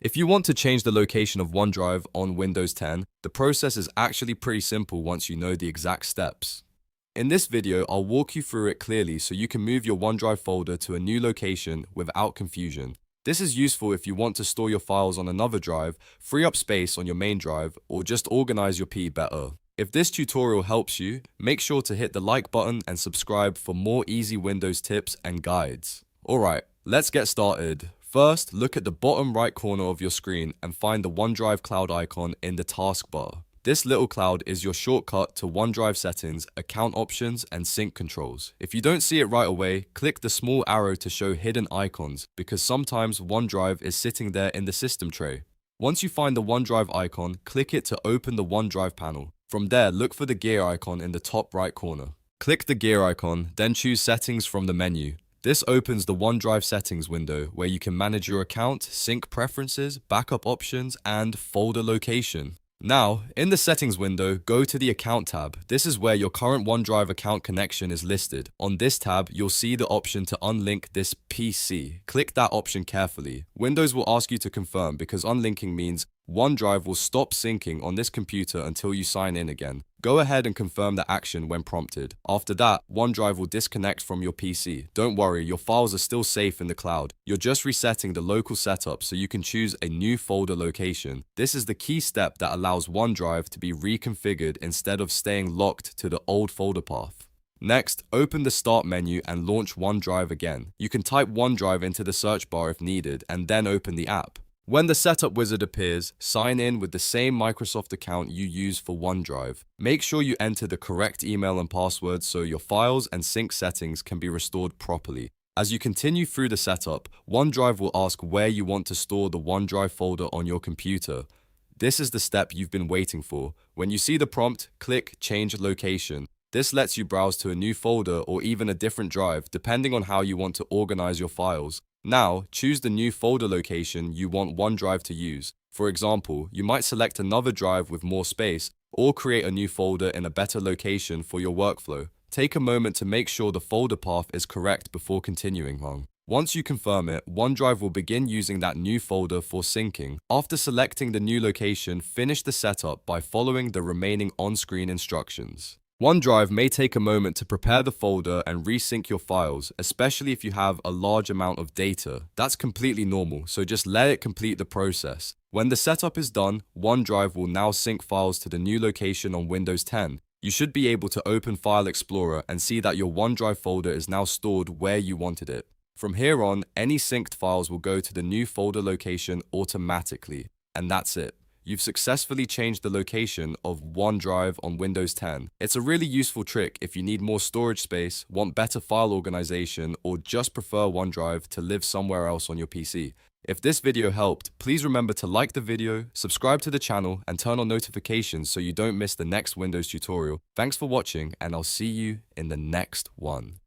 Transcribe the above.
If you want to change the location of OneDrive on Windows 10, the process is actually pretty simple once you know the exact steps. In this video, I'll walk you through it clearly so you can move your OneDrive folder to a new location without confusion. This is useful if you want to store your files on another drive, free up space on your main drive, or just organize your P better. If this tutorial helps you, make sure to hit the like button and subscribe for more easy Windows tips and guides. Alright, let's get started. First, look at the bottom right corner of your screen and find the OneDrive cloud icon in the taskbar. This little cloud is your shortcut to OneDrive settings, account options, and sync controls. If you don't see it right away, click the small arrow to show hidden icons, because sometimes OneDrive is sitting there in the system tray. Once you find the OneDrive icon, click it to open the OneDrive panel. From there, look for the gear icon in the top right corner. Click the gear icon, then choose Settings from the menu. This opens the OneDrive settings window where you can manage your account, sync preferences, backup options, and folder location. Now, in the settings window, go to the account tab. This is where your current OneDrive account connection is listed. On this tab, you'll see the option to unlink this PC. Click that option carefully. Windows will ask you to confirm because unlinking means OneDrive will stop syncing on this computer until you sign in again. Go ahead and confirm the action when prompted. After that, OneDrive will disconnect from your PC. Don't worry, your files are still safe in the cloud. You're just resetting the local setup so you can choose a new folder location. This is the key step that allows OneDrive to be reconfigured instead of staying locked to the old folder path. Next, open the Start menu and launch OneDrive again. You can type OneDrive into the search bar if needed and then open the app. When the setup wizard appears, sign in with the same Microsoft account you use for OneDrive. Make sure you enter the correct email and password so your files and sync settings can be restored properly. As you continue through the setup, OneDrive will ask where you want to store the OneDrive folder on your computer. This is the step you've been waiting for. When you see the prompt, click Change Location. This lets you browse to a new folder or even a different drive, depending on how you want to organize your files. Now, choose the new folder location you want OneDrive to use. For example, you might select another drive with more space or create a new folder in a better location for your workflow. Take a moment to make sure the folder path is correct before continuing on. Once you confirm it, OneDrive will begin using that new folder for syncing. After selecting the new location, finish the setup by following the remaining on-screen instructions. OneDrive may take a moment to prepare the folder and resync your files, especially if you have a large amount of data. That's completely normal, so just let it complete the process. When the setup is done, OneDrive will now sync files to the new location on Windows 10. You should be able to open File Explorer and see that your OneDrive folder is now stored where you wanted it. From here on, any synced files will go to the new folder location automatically, and that's it. You've successfully changed the location of OneDrive on Windows 10. It's a really useful trick if you need more storage space, want better file organization, or just prefer OneDrive to live somewhere else on your PC. If this video helped, please remember to like the video, subscribe to the channel, and turn on notifications so you don't miss the next Windows tutorial. Thanks for watching, and I'll see you in the next one.